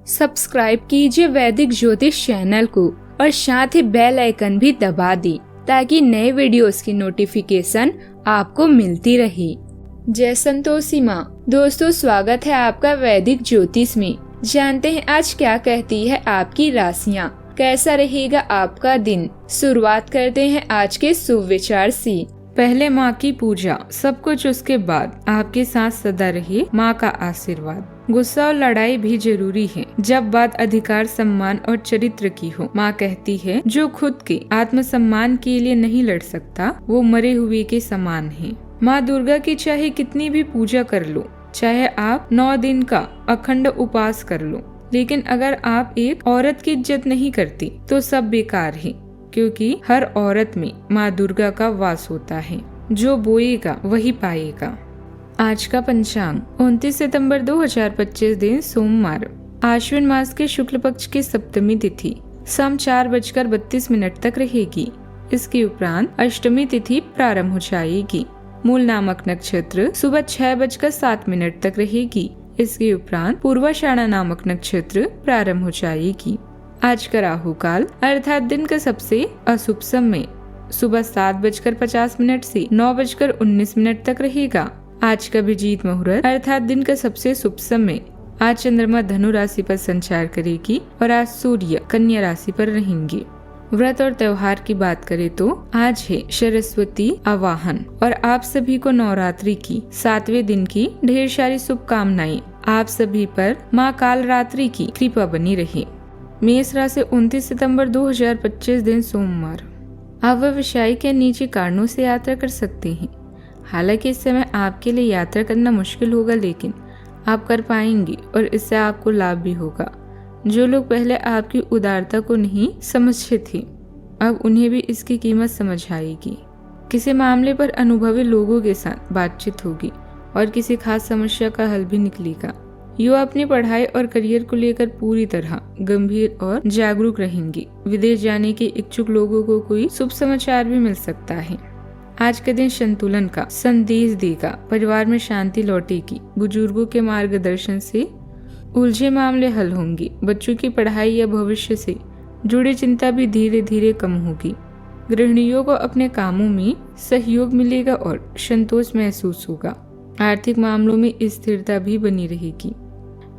Subscribe कीजिए वैदिक ज्योतिष चैनल को और साथ ही बेल आइकन भी दबा दी ताकि नए वीडियोस की नोटिफिकेशन आपको मिलती रहे। जय संतोषी माँ। दोस्तों, स्वागत है आपका वैदिक ज्योतिष में। जानते हैं आज क्या कहती है आपकी राशियाँ, कैसा रहेगा आपका दिन। शुरुआत करते हैं आज के शुभ विचार से। पहले माँ की पूजा, सब कुछ उसके बाद आपके साथ सदा रहे माँ का आशीर्वाद। गुस्सा और लड़ाई भी जरूरी है जब बात अधिकार, सम्मान और चरित्र की हो। माँ कहती है जो खुद के आत्मसम्मान के लिए नहीं लड़ सकता वो मरे हुए के समान है। माँ दुर्गा की चाहे कितनी भी पूजा कर लो, चाहे आप 9 दिन का अखंड उपवास कर लो, लेकिन अगर आप एक औरत की इज्जत नहीं करती तो सब बेकार है, क्योंकि हर औरत में माँ दुर्गा का वास होता है। जो बोएगा वही पाएगा। आज का पंचांग 29 सितंबर 2025 दिन सोमवार, आश्विन मास के शुक्ल पक्ष की सप्तमी तिथि शाम 4:32 तक रहेगी। इसके उपरांत अष्टमी तिथि प्रारंभ हो जाएगी। मूल नामक नक्षत्र सुबह 6:07 तक रहेगी। इसके उपरांत पूर्वाषाढ़ा नामक नक्षत्र प्रारंभ हो जाएगी। आज का राहु काल अर्थात दिन का सबसे अशुभ समय सुबह 7:50 से 9:19 तक रहेगा। आज का अभिजीत मुहूर्त अर्थात दिन का सबसे शुभ समय। आज चंद्रमा धनु राशि पर संचार करेगी और आज सूर्य कन्या राशि पर रहेंगे। व्रत और त्योहार की बात करें तो आज है सरस्वती आवाहन और आप सभी को नवरात्रि की 7वें दिन की ढेर सारी शुभकामनाएं। आप सभी पर माँ काल रात्रि की कृपा बनी रहे। मेष राशि 29 सितंबर 2025 दिन सोमवार, आप व्यवसायिक या निजी कारणों से यात्रा कर सकते हैं। हालांकि इस समय आपके लिए यात्रा करना मुश्किल होगा, लेकिन आप कर पाएंगे और इससे आपको लाभ भी होगा। जो लोग पहले आपकी उदारता को नहीं समझते थे, अब उन्हें भी इसकी कीमत समझ आएगी। किसी मामले पर अनुभवी लोगों के साथ बातचीत होगी और किसी खास समस्या का हल भी निकलेगा। युवा अपनी पढ़ाई और करियर को लेकर पूरी तरह गंभीर और जागरूक रहेंगे। विदेश जाने के इच्छुक लोगों को कोई शुभ समाचार भी मिल सकता है। आज के दिन संतुलन का संदेश देगा। परिवार में शांति लौटेगी। बुजुर्गों के मार्गदर्शन से उलझे मामले हल होंगे। बच्चों की पढ़ाई या भविष्य से जुड़ी चिंता भी धीरे धीरे कम होगी। गृहिणियों को अपने कामों में सहयोग मिलेगा और संतोष महसूस होगा। आर्थिक मामलों में स्थिरता भी बनी रहेगी।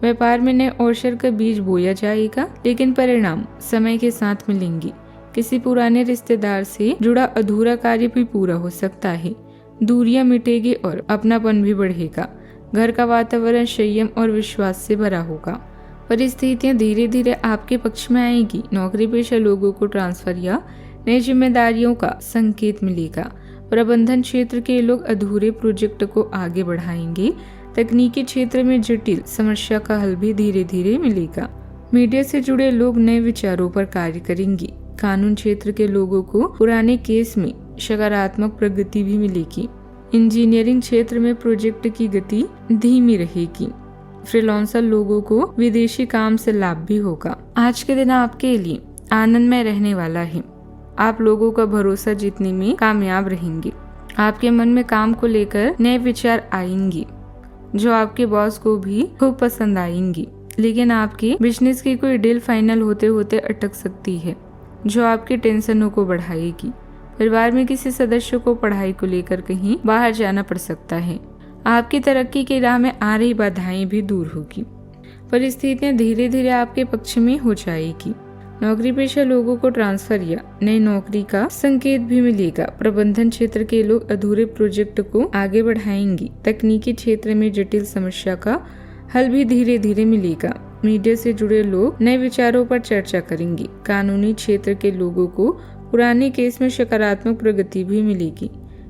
व्यापार में नए अवसर का बीज बोया जाएगा, लेकिन परिणाम समय के साथ मिलेंगे। किसी पुराने रिश्तेदार से जुड़ा अधूरा कार्य भी पूरा हो सकता है। दूरियां मिटेगी और अपनापन भी बढ़ेगा। घर का वातावरण संयम और विश्वास से भरा होगा। परिस्थितियां धीरे धीरे आपके पक्ष में आएगी। नौकरी पेशा लोगों को ट्रांसफर या नई जिम्मेदारियों का संकेत मिलेगा। प्रबंधन क्षेत्र के लोग अधूरे प्रोजेक्ट को आगे बढ़ाएंगे। तकनीकी क्षेत्र में जटिल समस्या का हल भी धीरे धीरे मिलेगा। मीडिया से जुड़े लोग नए विचारों पर कार्य करेंगे। कानून क्षेत्र के लोगों को पुराने केस में सकारात्मक प्रगति भी मिलेगी। इंजीनियरिंग क्षेत्र में प्रोजेक्ट की गति धीमी रहेगी। फ्रीलांसर लोगों को विदेशी काम से लाभ भी होगा। आज के दिन आपके लिए आनंदमय रहने वाला है। आप लोगों का भरोसा जीतने में कामयाब रहेंगे। आपके मन में काम को लेकर नए विचार आएंगे जो आपके बॉस को भी खूब पसंद आएंगी, लेकिन आपके बिजनेस की कोई डील फाइनल होते होते अटक सकती है जो आपकी टेंशनों को बढ़ाएगी। परिवार में किसी सदस्य को पढ़ाई को लेकर कहीं बाहर जाना पड़ सकता है। आपकी तरक्की की राह में आ रही बाधाएं भी दूर होगी। परिस्थितियां धीरे धीरे आपके पक्ष में हो जाएगी। नौकरी पेशा लोगों को ट्रांसफर या नई नौकरी का संकेत भी मिलेगा। प्रबंधन क्षेत्र के लोग अधूरे प्रोजेक्ट को आगे बढ़ाएंगे। तकनीकी क्षेत्र में जटिल समस्या का हल भी धीरे धीरे मिलेगा। मीडिया से जुड़े लोग नए विचारों पर चर्चा करेंगे। कानूनी क्षेत्र के लोगों को पुराने केस में सकारात्मक प्रगति भी मिलेगी।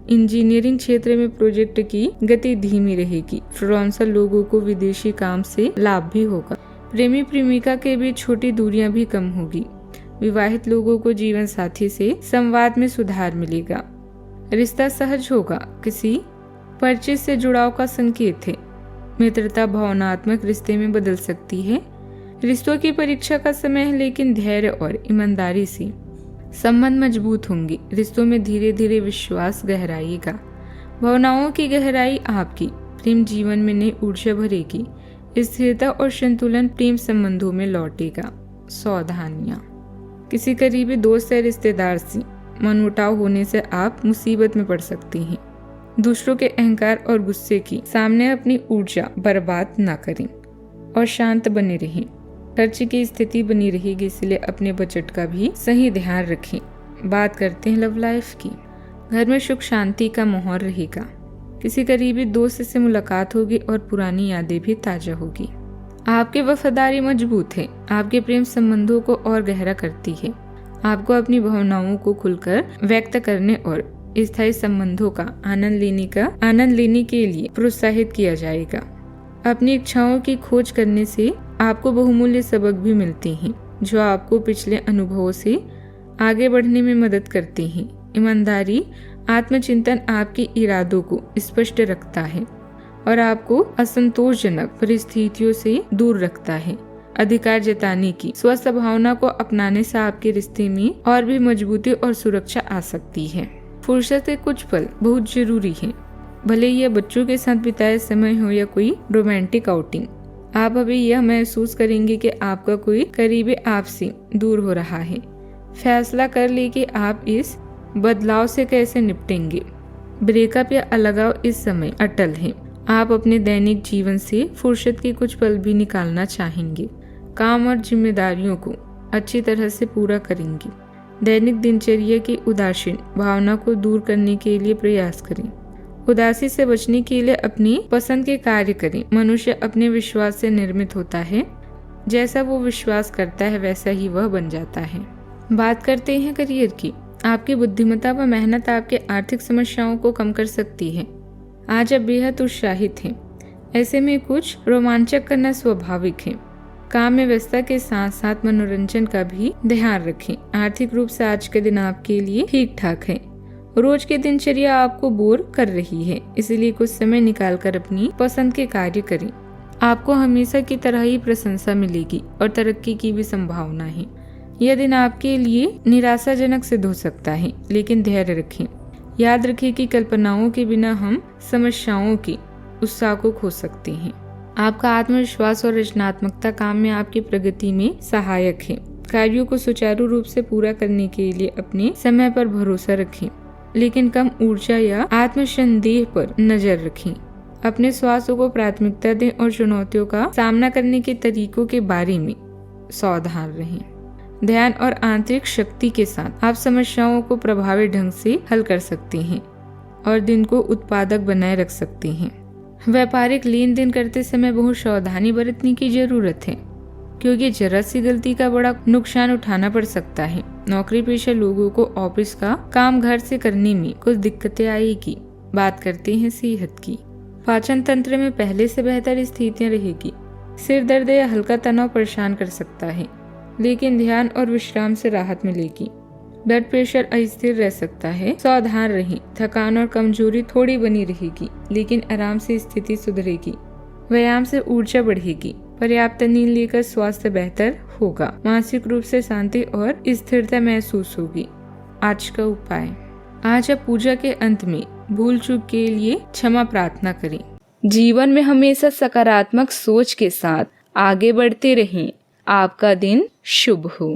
इंजीनियरिंग क्षेत्र में प्रोजेक्ट की गति धीमी रहेगी। फ्रीलांसर लोगों को विदेशी काम से लाभ भी होगा। प्रेमी प्रेमिका के बीच छोटी दूरियां भी कम होगी। विवाहित लोगों को जीवन साथी से संवाद में सुधार मिलेगा। रिश्ता सहज होगा। किसी परिचित से जुड़ाव का संकेत है। मित्रता भावनात्मक रिश्ते में बदल सकती है। रिश्तों की परीक्षा का समय है, लेकिन धैर्य और ईमानदारी से संबंध मजबूत होंगे। रिश्तों में धीरे धीरे विश्वास गहराएगा। भावनाओं की गहराई आपकी प्रेम जीवन में नई ऊर्जा भरेगी। स्थिरता और संतुलन प्रेम संबंधों में लौटेगा। सावधानियां, किसी करीबी दोस्त या रिश्तेदार से मनमुटाव होने से आप मुसीबत में पड़ सकती हैं। दूसरों के अहंकार और गुस्से की सामने अपनी ऊर्जा बर्बाद न करें और शांत बने रहें। खर्च की स्थिति बनी रहेगी, इसलिए अपने बजट का भी सही ध्यान रखें। बात करते हैं लव लाइफ की। घर में सुख शांति का माहौल रहेगा। किसी करीबी दोस्त से मुलाकात होगी और पुरानी यादें भी ताजा होगी। आपकी वफादारी मजबूत है, आपके प्रेम संबंधों को और गहरा करती है। आपको अपनी भावनाओं को खुलकर व्यक्त करने और स्थायी संबंधों का आनंद लेने के लिए प्रोत्साहित किया जाएगा। अपनी इच्छाओं की खोज करने से आपको बहुमूल्य सबक भी मिलते हैं, जो आपको पिछले अनुभवों से आगे बढ़ने में मदद करते हैं। ईमानदारी, आत्मचिंतन आपके इरादों को स्पष्ट रखता है और आपको असंतोषजनक परिस्थितियों से दूर रखता है। अधिकार जताने की स्वस्थ भावना को अपनाने से आपके रिश्ते में और भी मजबूती और सुरक्षा आ सकती है। फुर्सत के कुछ पल बहुत जरूरी हैं, भले यह बच्चों के साथ बिताए समय हो या कोई रोमांटिक आउटिंग। आप अभी यह महसूस करेंगे कि आपका कोई करीबी आपसे दूर हो रहा है। फैसला कर ले कि आप इस बदलाव से कैसे निपटेंगे। ब्रेकअप या अलगाव इस समय अटल है। आप अपने दैनिक जीवन से फुर्सत के कुछ पल भी निकालना चाहेंगे। काम और जिम्मेदारियों को अच्छी तरह से पूरा करेंगे। दैनिक दिनचर्या की उदासीन भावना को दूर करने के लिए प्रयास करें। उदासी से बचने के लिए अपनी पसंद के कार्य करें। मनुष्य अपने विश्वास से निर्मित होता है। जैसा वो विश्वास करता है वैसा ही वह बन जाता है। बात करते हैं करियर की। आपकी बुद्धिमत्ता व मेहनत आपके आर्थिक समस्याओं को कम कर सकती है। आज आप बेहद उत्साहित हैं। ऐसे में कुछ रोमांचक करना स्वाभाविक है। काम में व्यस्तता के साथ साथ मनोरंजन का भी ध्यान रखें। आर्थिक रूप से आज के दिन आपके लिए ठीक ठाक है। रोज की दिनचर्या आपको बोर कर रही है, इसलिए कुछ समय निकालकर अपनी पसंद के कार्य करें। आपको हमेशा की तरह ही प्रशंसा मिलेगी और तरक्की की भी संभावना है। यह दिन आपके लिए निराशाजनक सिद्ध हो सकता है, लेकिन धैर्य रखें। याद रखें कि कल्पनाओं के बिना हम समस्याओं के उत्साह को खो सकते हैं। आपका आत्मविश्वास और रचनात्मकता काम में आपकी प्रगति में सहायक है। कार्यों को सुचारू रूप से पूरा करने के लिए अपने समय पर भरोसा रखें, लेकिन कम ऊर्जा या आत्मसंदेह पर नजर रखें। अपने स्वास्थ्य को प्राथमिकता दें और चुनौतियों का सामना करने के तरीकों के बारे में सावधान रहें। ध्यान और आंतरिक शक्ति के साथ आप समस्याओं को प्रभावी ढंग से हल कर सकते हैं और दिन को उत्पादक बनाए रख सकते हैं। व्यापारिक लेन देन करते समय बहुत सावधानी बरतने की जरूरत है, क्योंकि जरा सी गलती का बड़ा नुकसान उठाना पड़ सकता है। नौकरी पेशा लोगों को ऑफिस का काम घर से करने में कुछ दिक्कतें आएगी। बात करते हैं सेहत की। पाचन तंत्र में पहले से बेहतर स्थितियां रहेगी। सिर दर्द या हल्का तनाव परेशान कर सकता है, लेकिन ध्यान और विश्राम से राहत मिलेगी। ब्लड प्रेशर अस्थिर रह सकता है, सावधान रहें। थकान और कमजोरी थोड़ी बनी रहेगी, लेकिन आराम से स्थिति सुधरेगी। व्यायाम से ऊर्जा बढ़ेगी। पर्याप्त नींद लेकर स्वास्थ्य बेहतर होगा। मानसिक रूप से शांति और स्थिरता महसूस होगी। आज का उपाय। आज आप पूजा के अंत में भूल चूक के लिए क्षमा प्रार्थना करें। जीवन में हमेशा सकारात्मक सोच के साथ आगे बढ़ते रहें। आपका दिन शुभ हो।